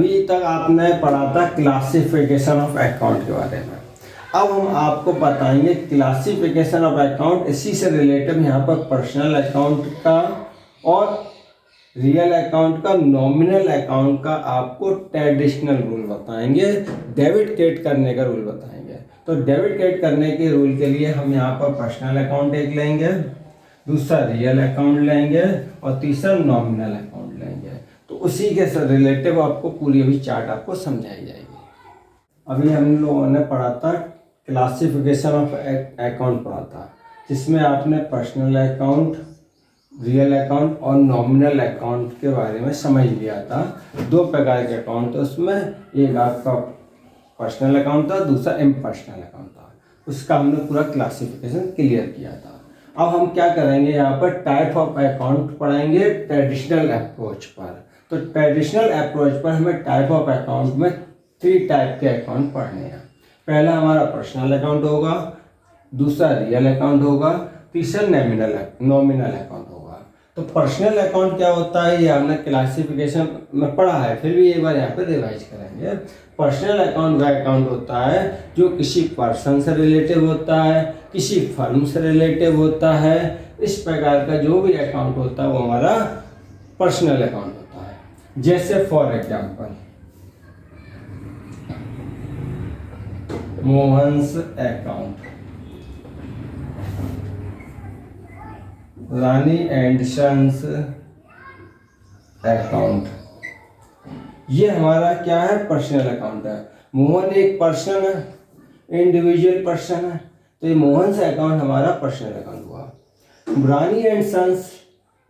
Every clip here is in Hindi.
अभी तक आपने पढ़ा था क्लासिफिकेशन ऑफ अकाउंट के बारे में। अब हम आपको बताएंगे क्लासिफिकेशन ऑफ अकाउंट, इसी से रिलेटेड यहाँ पर पर्सनल अकाउंट का और रियल अकाउंट का, नॉमिनल अकाउंट का आपको ट्रेडिशनल रूल बताएंगे, डेबिट क्रेडिट करने का रूल बताएंगे। तो डेबिट क्रेडिट करने के रूल के लिए हम यहाँ पर पर्सनल अकाउंट एक लेंगे, दूसरा रियल अकाउंट लेंगे और तीसरा नॉमिनल अकाउंट लेंगे। तो उसी के रिलेटिव आपको पूरी अभी चार्ट आपको समझाई जाएगी। अभी हम लोगों ने पढ़ा था क्लासिफिकेशन ऑफ अकाउंट पढ़ा था, जिसमें आपने पर्सनल अकाउंट, रियल अकाउंट और नॉमिनल अकाउंट के बारे में समझ लिया था। दो प्रकार के अकाउंट थे उसमें, एक आपका पर्सनल अकाउंट था, दूसरा इम्पर्सनल अकाउंट था। उसका हमने पूरा क्लासिफिकेशन क्लियर किया था। अब हम क्या करेंगे, यहाँ पर टाइप ऑफ अकाउंट पढ़ाएंगे ट्रेडिशनल अप्रोच पर। तो ट्रेडिशनल अप्रोच पर हमें टाइप ऑफ अकाउंट में 3 टाइप के अकाउंट पढ़ने हैं। पहला हमारा पर्सनल अकाउंट होगा, दूसरा रियल अकाउंट होगा, तीसरा नॉमिनल अकाउंट होगा। तो पर्सनल अकाउंट क्या होता है ये हमने क्लासिफिकेशन में पढ़ा है, फिर भी एक बार यहाँ पे रिवाइज करेंगे। पर्सनल अकाउंट वह अकाउंट होता है जो किसी पर्सन से रिलेटिव होता है, किसी फर्म से रिलेटिव होता है। इस प्रकार का जो भी अकाउंट होता है वो हमारा पर्सनल अकाउंट होता है। जैसे for example Mohan's account, Rani and sons account, ये हमारा क्या है, पर्सनल अकाउंट है। मोहन एक पर्सन है, इंडिविजुअल पर्सन है, तो ये मोहन से अकाउंट हमारा पर्सनल अकाउंट हुआ। रानी एंड सन्स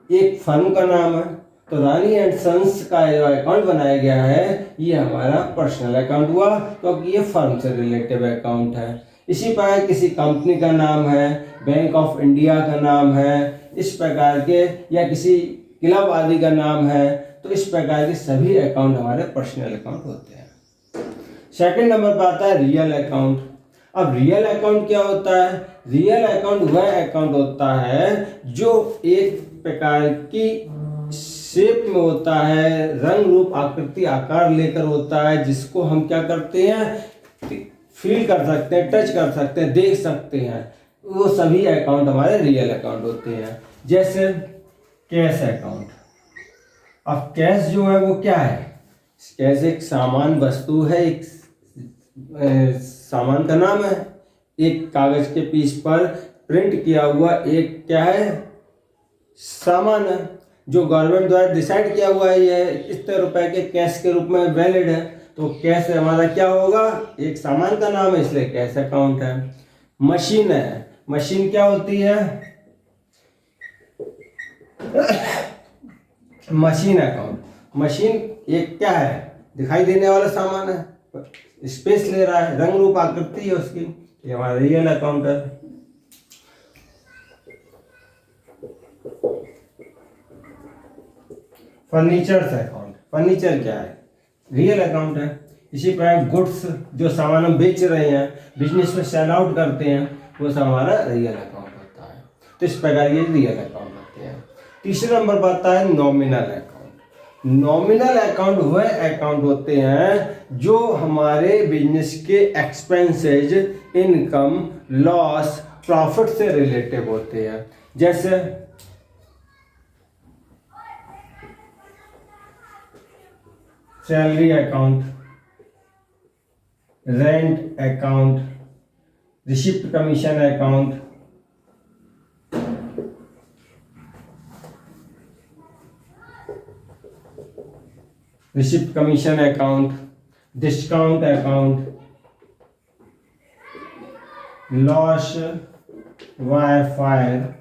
एक फर्म का नाम है, तो रानी एंड सन्स का जो अकाउंट बनाया गया है ये हमारा पर्सनल अकाउंट हुआ, क्योंकि ये फर्म से रिलेटिव अकाउंट है। इसी प्रकार किसी कंपनी का नाम है, बैंक ऑफ इंडिया का नाम है, इस प्रकार के, या किसी क्लब आदि का नाम है, तो इस प्रकार के सभी अकाउंट हमारे पर्सनल अकाउंट होते हैं। सेकंड नंबर पर आता है रियल अकाउंट। अब रियल अकाउंट क्या होता है, रियल अकाउंट वह अकाउंट होता है जो एक प्रकार की शेप में होता है, रंग रूप आकृति आकार लेकर होता है, जिसको हम क्या करते हैं, फील कर सकते हैं, टच कर सकते हैं, देख सकते हैं। वो सभी अकाउंट हमारे रियल अकाउंट होते हैं। जैसे कैश अकाउंट। अब कैश जो है वो क्या है, कैश एक सामान वस्तु है, एक सामान का नाम है, एक कागज के पीस पर प्रिंट किया हुआ एक क्या है, सामान है, जो गवर्नमेंट द्वारा डिसाइड किया हुआ है ये इतने रुपए के कैश के रूप में वैलिड है। तो कैश हमारा क्या होगा, एक सामान का नाम है, इसलिए कैश अकाउंट है। मशीन है, मशीन क्या होती है, मशीन अकाउंट। मशीन एक क्या है, दिखाई देने वाला सामान है, स्पेस ले रहा है, रंग रूप आकृति है उसकी, ये हमारा रियल अकाउंट है। फर्नीचर अकाउंट, फर्नीचर क्या है, रियल अकाउंट है। इसी प्रकार गुड्स, जो सामान हम बेच रहे हैं, बिजनेस में सेल आउट करते हैं, वो सब हमारा रियल अकाउंट होता है। तो इस प्रकार ये रियल अकाउंट होते हैं। तीसरे नंबर पर आता है नॉमिनल अकाउंट। नॉमिनल अकाउंट वह अकाउंट होते हैं जो हमारे बिजनेस के एक्सपेंसेज, इनकम, लॉस, प्रॉफिट से रिलेटिव होते हैं। जैसे salary account, rent account, receipt commission account, receipt commission account, discount account, loss by fire,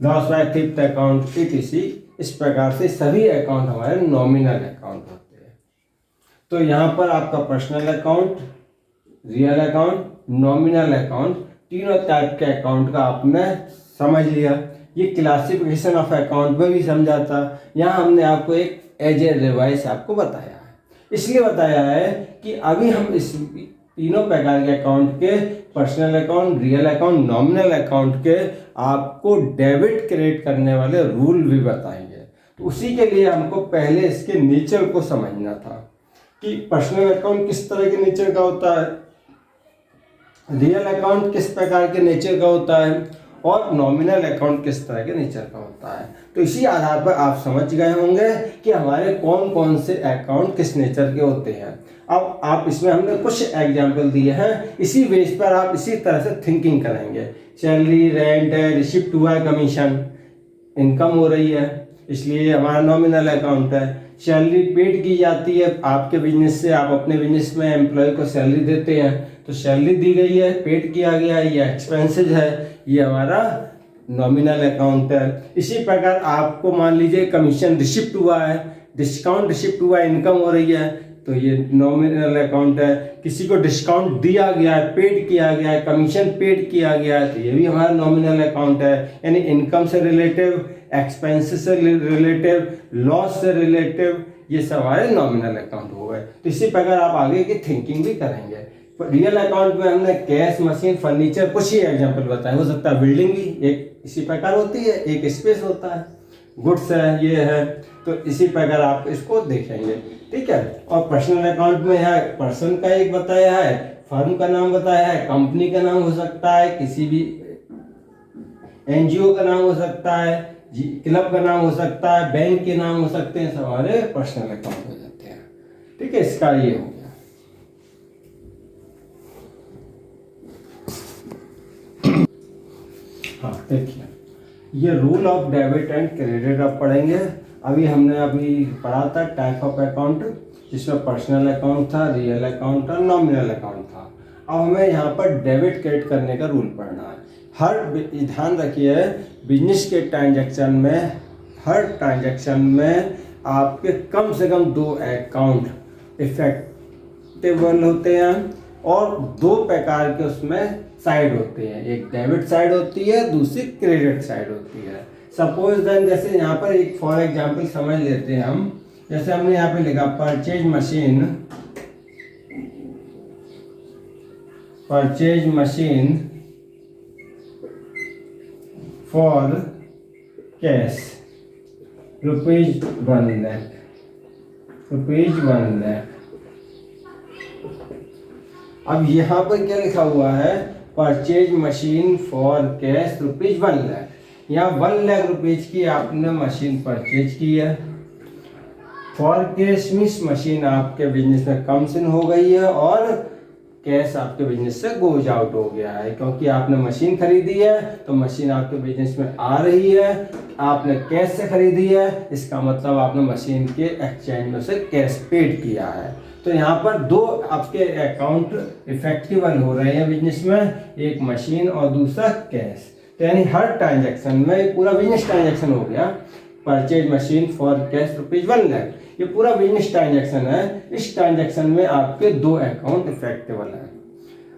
loss by theft account, इसी इस प्रकार से सभी अकाउंट हमारे नॉमिनल अकाउंट होते हैं। तो यहाँ पर आपका personal account, real account, nominal account, तीनों टाइप के अकाउंट का आपने समझ लिया। ये क्लासिफिकेशन ऑफ अकाउंट में भी समझा था, यहाँ हमने आपको एक एज ए रिवाइज आपको बताया है। इसलिए बताया है कि अभी हम तीनों प्रकार के अकाउंट के, personal account, real account, nominal account के आपको डेबिट क्रेडिट करने वाले रूल भी बताएंगे। तो उसी के लिए हमको पहले इसके नेचर को समझना था कि पर्सनल अकाउंट किस तरह के नेचर का होता है, रियल अकाउंट किस प्रकार के नेचर का होता है और नॉमिनल अकाउंट किस तरह के नेचर का होता है। तो इसी आधार पर आप समझ गए होंगे कि हमारे कौन कौन से अकाउंट किस नेचर के होते हैं। अब आप इसमें हमने कुछ एग्जाम्पल दिए हैं, इसी बेस पर आप इसी तरह से थिंकिंग करेंगे। सैलरी, रेंट है, रिसिप्ट हुआ है, कमीशन, इनकम हो रही है, इसलिए हमारा नॉमिनल अकाउंट है। सैलरी पेड की जाती है आपके बिजनेस से, आप अपने बिजनेस में एम्प्लॉय को सैलरी देते हैं, तो सैलरी दी गई है, पेड किया गया है, ये एक्सपेंसेज है, ये हमारा नॉमिनल अकाउंट है। इसी प्रकार आपको मान लीजिए कमीशन रिसिप्ट हुआ है, डिस्काउंट रिसिप्ट हुआ है, इनकम हो रही है, तो ये नॉमिनल अकाउंट है। किसी को डिस्काउंट दिया गया है, पेड किया गया है, कमीशन पेड किया गया है, तो ये भी हमारा नॉमिनल अकाउंट है। यानी इनकम से रिलेटिव, एक्सपेंसेस से रिलेटिव, लॉस से रिलेटिव, ये सब हमारे नॉमिनल अकाउंट हो गए। तो इसी प्रकार आप आगे की थिंकिंग भी करेंगे। रियल अकाउंट में हमने कैश, मशीन, फर्नीचर, कुछ ही एग्जाम्पल बताए। हो सकता है बिल्डिंग भी एक इसी प्रकार होती है, एक स्पेस होता है, गुड्स है, ये है, तो इसी प्रकार आप इसको देखेंगे, ठीक है। और पर्सनल अकाउंट में यहाँ पर्सन का एक बताया है, फर्म का नाम बताया है, कंपनी का नाम हो सकता है, किसी भी एनजीओ का नाम हो सकता है, क्लब का नाम हो सकता है, बैंक के नाम हो सकते हैं, सब हमारे पर्सनल अकाउंट हो जाते हैं, ठीक है। इसका ये हो गया। हाँ देखिए, ये rule of debit and credit आप पढ़ेंगे। अभी पढ़ा था टाइप ऑफ अकाउंट, जिसमें पर्सनल अकाउंट था, रियल अकाउंट था, नॉमिनल अकाउंट था। अब हमें यहाँ पर डेबिट क्रेडिट करने का रूल पढ़ना है। ध्यान रखिए, बिजनेस के ट्रांजैक्शन में, हर ट्रांजैक्शन में आपके कम से कम 2 अकाउंट इफेक्टेबल होते हैं और 2 प्रकार के उसमें साइड होते हैं, एक डेबिट साइड होती है, दूसरी क्रेडिट साइड होती है। सपोज देन, जैसे यहाँ पर एक फॉर एग्जांपल समझ लेते हैं हम, जैसे हमने यहाँ पे लिखा purchase machine for cash ₹1 lakh. अब यहाँ पर क्या लिखा हुआ है, purchase machine for cash ₹1 lakh. यहाँ 1 लाख रुपीज की आपने मशीन परचेज की है। फॉर कैश मीन्स मशीन आपके बिजनेस में कम से हो गई है और कैश आपके बिजनेस से गोज आउट हो गया है, क्योंकि आपने मशीन खरीदी है तो मशीन आपके बिजनेस में आ रही है, आपने कैश से खरीदी है, इसका मतलब आपने मशीन के एक्सचेंज में से कैश पेड किया है। तो यहाँ पर 2 आपके अकाउंट इफेक्टिबल हो रहे हैं बिजनेस में, एक मशीन और दूसरा कैश। तो यानी हर ट्रांजैक्शन में, पूरा बिजनेस ट्रांजैक्शन हो गया, purchase machine for cash ₹1 lakh, ये पूरा बिजनेस ट्रांजैक्शन है। इस ट्रांजैक्शन में आपके 2 अकाउंट इफेक्टेबल है।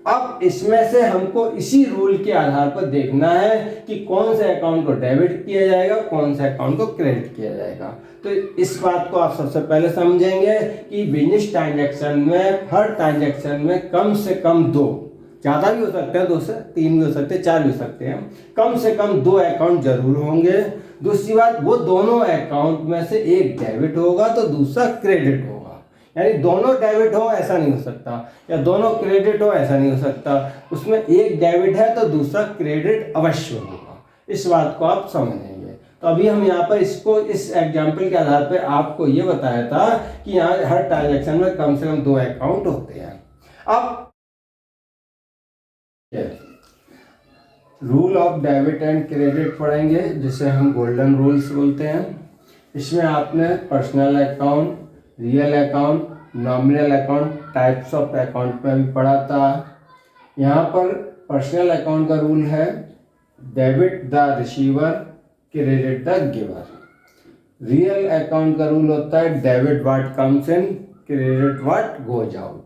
अब इसमें से हमको इसी रूल के आधार पर देखना है कि कौन से अकाउंट को डेबिट किया जाएगा, कौन से अकाउंट को क्रेडिट किया जाएगा। तो इस बात को आप सबसे पहले समझेंगे कि बिजनेस ट्रांजैक्शन में, हर ट्रांजैक्शन में कम से कम 2, ज़्यादा भी हो सकते हैं, 2 से 3 भी हो सकते हैं, 4 भी हो सकते हैं, कम से कम 2 अकाउंट जरूर होंगे। दूसरी बात, वो दोनों अकाउंट में से एक डेबिट होगा तो दूसरा क्रेडिट होगा। यानी दोनों डेबिट हो ऐसा नहीं हो सकता, या दोनों क्रेडिट हो ऐसा नहीं हो सकता, उसमें एक डेबिट है तो दूसरा क्रेडिट अवश्य होगा। इस बात को आप समझेंगे। तो अभी हम यहाँ पर इसको, इस एग्जाम्पल के आधार पर आपको ये बताया था कि यहाँ हर ट्रांजैक्शन में कम से कम 2 अकाउंट होते हैं। अब rule of debit and credit पढ़ेंगे, जिसे हम गोल्डन रूल्स बोलते हैं। इसमें आपने personal account, real account, nominal account, types of account में भी पढ़ा था। यहाँ पर पर्सनल अकाउंट का रूल है debit the receiver, credit the giver. Real account का रूल होता है debit what comes in, credit what goes out.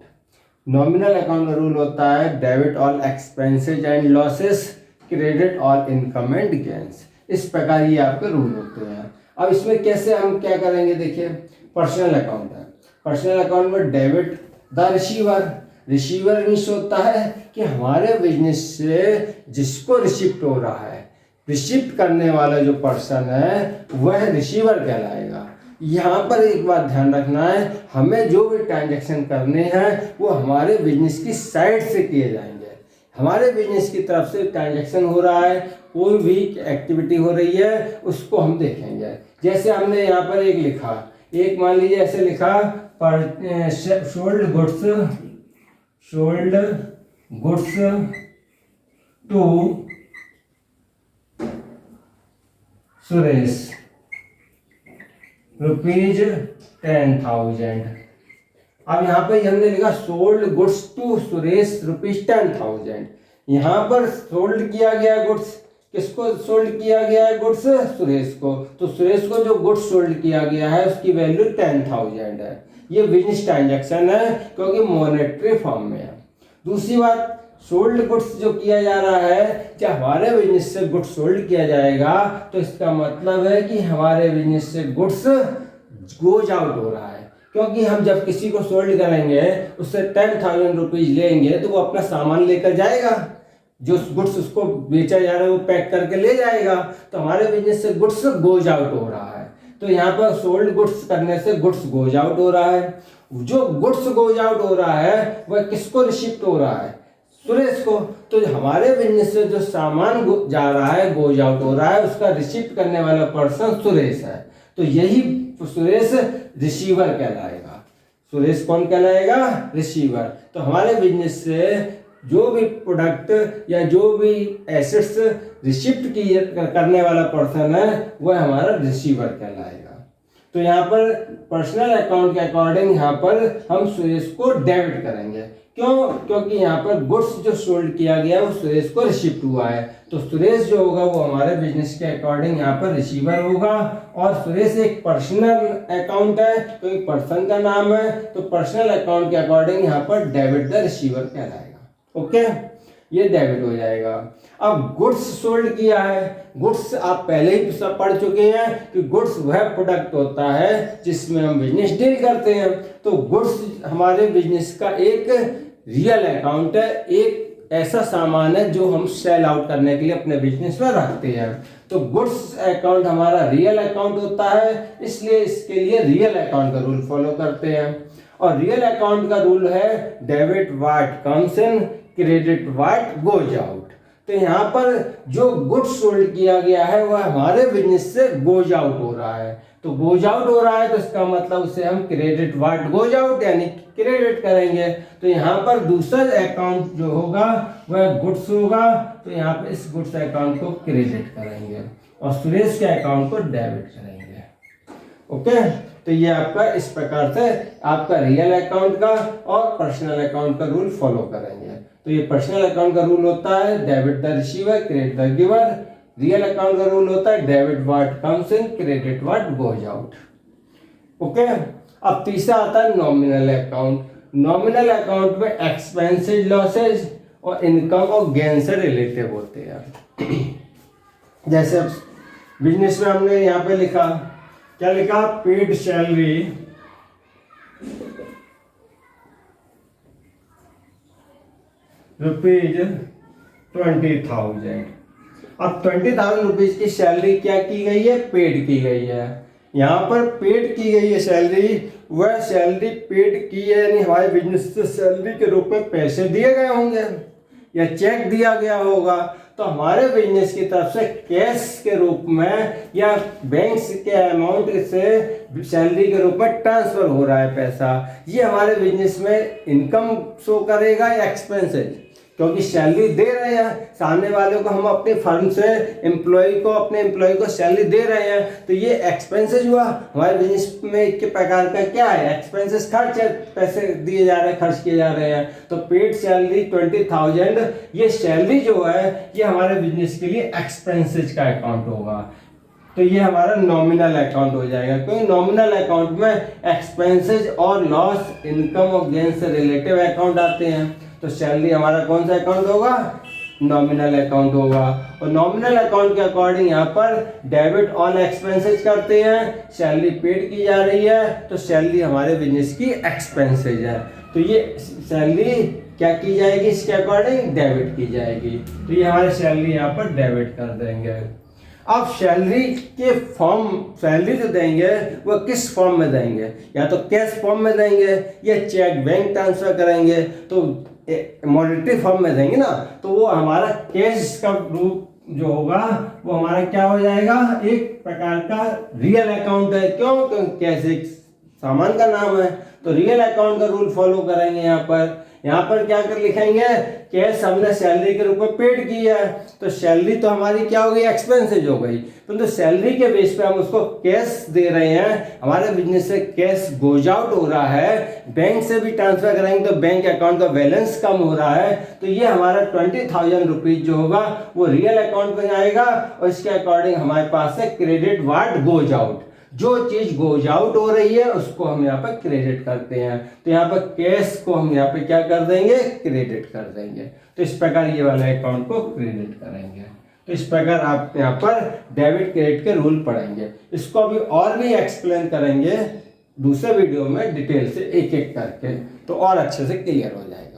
Nominal account का रूल होता है debit all expenses and losses, credit all income and gains. इस प्रकार ये आपके रूल होते हैं। अब इसमें कैसे हम क्या करेंगे, देखिए पर्सनल अकाउंट है, पर्सनल अकाउंट में debit the receiver, receiver means होता है कि हमारे बिजनेस से जिसको रिसिप्ट हो रहा है, रिसिप्ट करने वाला जो पर्सन है वह रिसीवर कहलाएगा। यहाँ पर एक बात ध्यान रखना है, हमें जो भी ट्रांजैक्शन करने हैं वो हमारे बिजनेस की साइड से किए जाएंगे। हमारे बिजनेस की तरफ से ट्रांजैक्शन हो रहा है, कोई भी एक्टिविटी हो रही है, उसको हम देखेंगे। जैसे हमने यहाँ पर एक लिखा, एक मान लीजिए ऐसे लिखा पर सोल्ड गुड्स टू सुरेश ₹10,000। अब यहाँ पे हमने लिखा सोल्ड गुड्स टू सुरेश ₹10,000। यहाँ पर सोल्ड किया गया गुड्स, किसको सोल्ड किया गया है? गुड्स सुरेश को। तो सुरेश को जो गुड्स सोल्ड किया गया है उसकी वैल्यू 10,000 है। ये बिजनेस ट्रांजैक्शन है क्योंकि मॉनेटरी फॉर्म में है। दूसरी बात, सोल्ड गुड्स जो किया जा रहा है, जब हमारे बिजनेस से गुड्स सोल्ड किया जाएगा तो इसका मतलब है कि हमारे बिजनेस से गुड्स गोज आउट हो रहा है। क्योंकि हम जब किसी को सोल्ड करेंगे, उससे 10,000 रुपीज लेंगे तो वो अपना सामान लेकर जाएगा, जो गुड्स उसको बेचा जा रहा है वो पैक करके ले जाएगा। तो हमारे बिजनेस से गुड्स गोज आउट हो रहा है। तो यहाँ पर सोल्ड गुड्स करने से गुड्स गोज आउट हो रहा है। जो गुड्स गोज आउट हो रहा है वह किसको रिसिप्ट हो रहा है? सुरेश को। तो हमारे बिजनेस से जो सामान जा रहा है, गोज आउट हो रहा है, उसका रिसिप्ट करने वाला पर्सन सुरेश है। तो यही सुरेश रिसीवर कहलाएगा। सुरेश कौन कहलाएगा? रिसीवर। तो हमारे बिजनेस से जो भी प्रोडक्ट या जो भी एसेट्स रिसिप्ट की करने वाला पर्सन है वह हमारा रिसीवर कहलाएगा। तो यहाँ पर पर्सनल अकाउंट के अकॉर्डिंग यहाँ पर हम सुरेश को डेबिट करेंगे। क्यों? क्योंकि यहाँ पर गुड्स जो सोल्ड किया गया वो सुरेश को रिसिप्ट हुआ है। तो सुरेश जो होगा वो हमारे बिजनेस के अकॉर्डिंग यहाँ पर रिसीवर होगा। और सुरेश एक पर्सनल अकाउंट है, तो एक पर्सन का नाम है, तो पर्सनल अकाउंट के अकॉर्डिंग यहाँ पर डेबिट द रिसीवर कहलाएगा। ओके, ये डेबिट हो जाएगा। अब गुड्स सोल्ड किया है, गुड्स आप पहले ही सब पढ़ चुके हैं कि गुड्स वह प्रोडक्ट होता है जिसमें हम बिजनेस डील करते हैं। तो गुड्स हमारे बिजनेस का एक रियल अकाउंट है, एक ऐसा सामान है जो हम सेल आउट करने के लिए अपने बिजनेस में रखते हैं। तो गुड्स अकाउंट हमारा रियल अकाउंट होता है, इसलिए इसके लिए रियल अकाउंट का रूल फॉलो करते हैं। और रियल अकाउंट का रूल है debit what comes in, credit what goes out. तो यहाँ पर जो गुड्स सोल्ड किया गया है वह हमारे बिजनेस से गोज आउट हो रहा है। तो गोज आउट हो रहा है तो इसका मतलब उसे हम क्रेडिट व्हाट गोज आउट यानी क्रेडिट करेंगे। तो यहाँ पर दूसरा अकाउंट जो होगा वह गुड्स होगा, तो यहाँ पर इस गुड्स अकाउंट को क्रेडिट करेंगे और सुरेश के अकाउंट को डेबिट करेंगे। ओके, तो ये आपका इस प्रकार से आपका रियल अकाउंट का और पर्सनल अकाउंट का रूल फॉलो करेंगे। तो ये पर्सनल अकाउंट का रूल होता है debit the receiver, credit the giver. Real account का रूल होता है debit what comes in, credit what goes out. Okay, अब तीसरा आता है नॉमिनल अकाउंट। नॉमिनल अकाउंट में एक्सपेंसेस, लॉसेज और इनकम और गेन से रिलेटिव होते हैं। जैसे बिजनेस में हमने यहाँ पे लिखा, क्या लिखा? Paid salary ₹20,000। अब 20,000 रुपीज की सैलरी क्या की गई है? पेड की गई है। यहाँ पर पेड की गई है सैलरी, वह सैलरी पेड की है यानी हमारे बिजनेस से सैलरी के रूप में पैसे दिए गए होंगे या चेक दिया गया होगा। तो हमारे बिजनेस की तरफ से कैश के रूप में या बैंक के अमाउंट से सैलरी के रूप में ट्रांसफर हो रहा है पैसा, ये हमारे बिजनेस में इनकम शो करेगा या एक्सपेंसेस? क्योंकि सैलरी दे रहे हैं सामने वाले को, हम अपने फर्म से अपने एम्प्लॉय को सैलरी दे रहे हैं, तो ये एक्सपेंसेस हुआ। हमारे बिजनेस में एक प्रकार का क्या है? एक्सपेंसेस, खर्च है, पैसे दिए जा रहे हैं, खर्च किए जा रहे हैं। तो पेड सैलरी 20,000, ये सैलरी जो है ये हमारे बिजनेस के लिए एक्सपेंसेस का अकाउंट होगा। तो ये हमारा नॉमिनल अकाउंट हो जाएगा, क्योंकि नॉमिनल अकाउंट में एक्सपेंसेस और लॉस, इनकम और गेन से रिलेटिव अकाउंट आते हैं। तो सैलरी हमारा कौन सा अकाउंट होगा? नॉमिनल अकाउंट होगा। और नॉमिनल अकाउंट के अकॉर्डिंग यहाँ पर डेबिट ऑन एक्सपेंसेज करते हैं, सैलरी पेड की जा रही है तो सैलरी हमारे बिजनेस की एक्सपेंसेज है, तो ये सैलरी क्या की जाएगी, इसके अकॉर्डिंग डेबिट की जाएगी, तो ये हमारे सैलरी यहाँ पर डेबिट कर देंगे। अब सैलरी के फॉर्म, सैलरी जो देंगे वो किस फॉर्म में देंगे, या तो कैश फॉर्म में देंगे या चेक बैंक ट्रांसफर करेंगे, तो मॉनेटरी फॉर्म में देंगे ना, तो वो हमारा कैश का रूप जो होगा वो हमारा क्या हो जाएगा, एक प्रकार का रियल अकाउंट है। क्यों? क्योंकि कैश एक सामान का नाम है, तो रियल अकाउंट का रूल फॉलो करेंगे। यहाँ पर क्या कर लिखेंगे, कैश हमने सैलरी के रूप में पेड की है, तो सैलरी तो हमारी क्या हो गई, एक्सपेंसेज हो गई, परंतु सैलरी के बेस पे हम उसको कैश दे रहे हैं, हमारे बिजनेस से कैश गोज आउट हो रहा है, बैंक से भी ट्रांसफर करेंगे तो बैंक अकाउंट का बैलेंस कम हो रहा है, तो ये हमारा 20,000 रुपीज जो होगा वो रियल अकाउंट में आएगा, और इसके अकॉर्डिंग हमारे पास है क्रेडिट व्हाट गोज आउट, जो चीज गोज आउट हो रही है उसको हम यहाँ पर क्रेडिट करते हैं, तो यहाँ पर कैश को हम यहाँ पे क्या कर देंगे, क्रेडिट कर देंगे। तो इस प्रकार ये वाले अकाउंट को क्रेडिट करेंगे। तो इस प्रकार आप यहाँ पर डेबिट क्रेडिट के रूल पढ़ेंगे। इसको अभी और भी एक्सप्लेन करेंगे दूसरे वीडियो में डिटेल से एक एक करके, तो और अच्छे से क्लियर हो जाएगा।